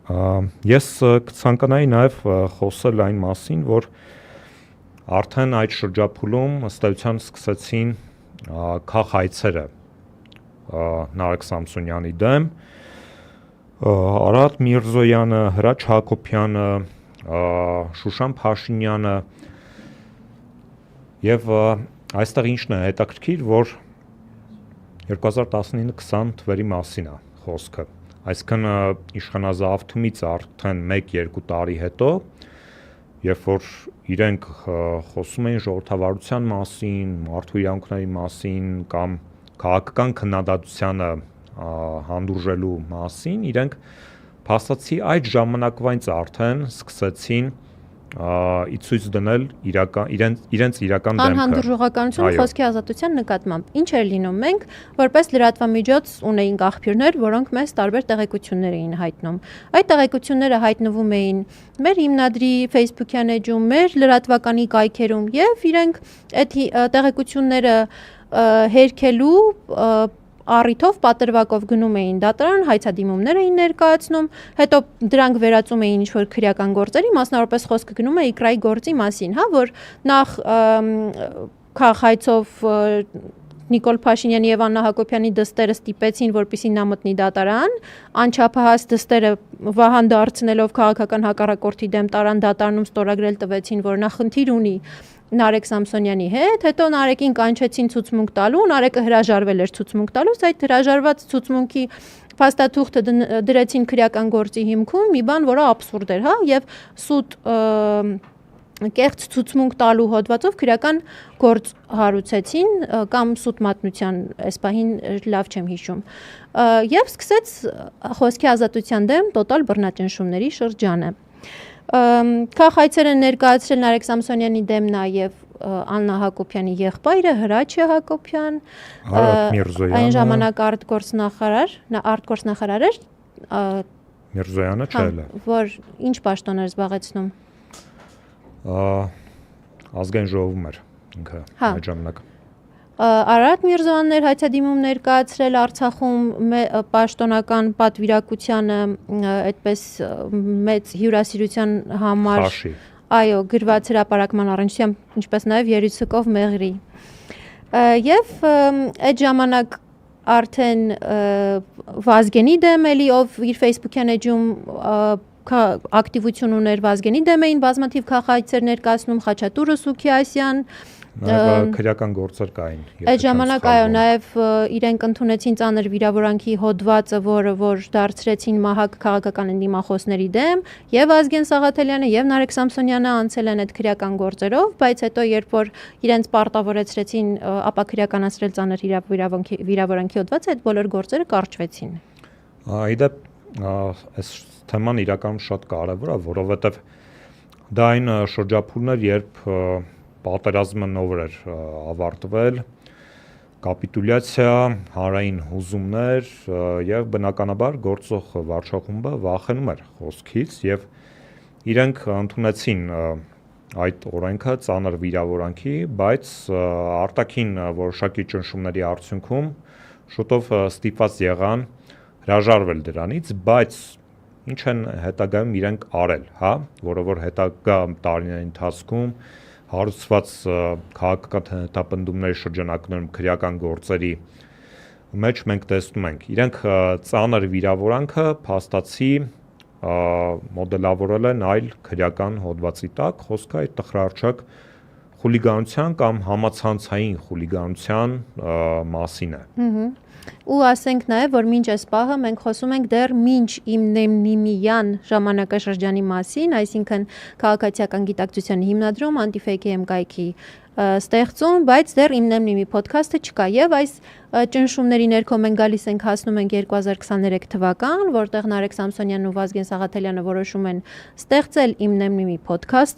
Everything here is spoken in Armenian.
Ես կցանկանայի նաև խոսել այն մասին, որ արդեն այդ շրջափուլում ըստ էության սկսեցին քաղաքայցերը Նարեկ Սամսոնյանի դեմ, Արարատ Միրզոյանը, Հրաչ Հակոբյանը, Շուշան Փաշինյանը եւ այստեղ ինչն է հետաքրքիր, որ 2019-20 թվերի մասին է խոսքը, այսինքն իշխանազավթումից արդեն 1-2 տարի հետո, երբ որ իրենք խոսում էին ժողովրդավարության մասին, մարդու իրավունքների մասին կամ քաղաքական քննադատությանը հանդուրժելու մասին, իրենք փաստացի այդ ժամանակվանից արդեն սկսեցին ի ցույց դնել իրենց իրական դեմքը։ Անհանդուրժողականություն խոսքի ազատության նկատմամբ։ Ինչ էր լինում, մենք որպես լրատվամիջոց ունեինք աղբյուրներ, որոնք մեզ տարբեր տեղեկություններ էին հայտնում։ Այդ տեղեկությունները հայտնվում էին մեր հիմնադրի Facebook-յան էջում, մեր լրատվականի կայքերում, եւ իրենք այդ տեղեկությունները հերքելու առիթով պատրվակով գնում էին դատարան, հայցադիմումներ էին ներկայացնում, հետո դրանք վերածում էին ինչ-որ քրեական գործերի, մասնավորապես խոսքը գնում է Իկրայի գործի մասին, հա, որ նախ քաղաքայցով Նիկոլ Փաշինյանի եւ Աննա Հակոբյանի դստերը ստիպեցին, որպեսզի նա մտնի դատարան, անչափահաս դստերը վահան դարձնելով քաղաքական հակառակորդի դեմ տարան դատարանում ստորագրել տվեցին, որ նա խնդիր ունի Նարեկ Սամսոնյանի հետ, հետո Նարեկին կանչեցին ցուցմունք տալու, Նարեկը հրաժարվել էր ցուցմունք տալուց, այդ հրաժարված ցուցմունքի փաստաթուղթը դրեցին քրեական գործի հիմքում, մի բան, որը աբսուրդ էր, հա, եւ սուտ կեղծ ցուցմունք տալու հոդվածով քրեական գործ հարուցեցին կամ սուտ մատնության այսպահին լավ չեմ հիշում եւ սկսեց խոսքի ազատության դեմ տոտալ բռնաճնշումների շրջանը քաղաքայցերը ներկայացրել Նարեկ Սամսոնյանի դեմ նաեւ Աննա Հակոբյանի եղբայրը Հրաչյա Հակոբյան այն ժամանակ արտգործնախարար էր Միրզոյանը չէ, որ ինչ պաշտոն էր զբաղեցնում ազգային ժողովում էր ինքը այդ ժամանակ Արարատ Միրզոյանն էր հայցադիմում ներկայացրել Արցախում պաշտոնական պատվիրակությանը այդպես մեծ հյուրասիրության համար այո գրված հրապարակման առնչությամբ ինչպես նաև Երուսիկով Մեղրի եւ այդ ժամանակ արդեն Վազգենի դեմ էլի ով իր Facebook-յան էջում ակտիվություն ուներ Վազգենի դեմ էին բազմաթիվ քաղաքայցեր ներկայացնում Խաչատուրը Սուքիասյան քրեական գործեր կային այդ ժամանակ այո նաև իրենք ընդունեցին ծանր վիրավորանքի հոդվածը որ դարձրեցին մահակ քաղաքական ընդդիմախոսների դեմ եւ Ազգեն Սաղաթելյանը եւ Նարեկ Սամսոնյանը անցել են այդ քրեական գործերով բայց հետո երբ որ իրենց պարտավորեցրեցին ապա քրեականացրել ծանր վիրավորանքի հոդվածը այդ բոլոր գործերը կարճվեցին Այդեպ այս թեման իրականում շատ կարևոր է որովհետեւ դա այն շրջափուլն էր երբ պատերազմը նոր էր ավարտվել, կապիտուլյացիա, հանրային հուզումներ եւ բնականաբար գործող վարչախումբը վախենում էր խոսքից եւ իրենք ընդունեցին այդ օրենքը ծանր վիրավորանքի, բայց արտաքին որոշակի ճնշումների արդյունքում շուտով ստիպված եղան հրաժարվել դրանից, բայց ինչ են հետագայում իրենք արել, հա, որը որ հետագա տարիների ընթացքում հարուցված քաղաքական հետապնդումների շրջանակներում քրեական գործերի մեջ մենք տեսնում ենք իրենք ծանր վիրավորանքը փաստացի մոդելավորել են այլ քրեական հոդվածի տակ խոսքը այդ տխրահարճակ խուլիգանության կամ համացանցային խուլիգանության մասին է ու ասենք նաև որ մինչ այս պահը մենք խոսում ենք դեռ մինչ իմնեմնիմյան ժամանակաշրջանի մասին, այսինքն քաղաքացիական գիտակցության հիմնադրում անտիֆեյքի կայքի ստեղծում, բայց դեռ իմնեմնիմի ոդքասթը չկա եւ այս ճնշումների ներքո մենք գալիս ենք հասնում ենք 2023 թվական, որտեղ Նարեկ Սամսոնյանն ու Վազգեն Սաղաթելյանը որոշում են ստեղծել իմնեմնիմի ոդքասթ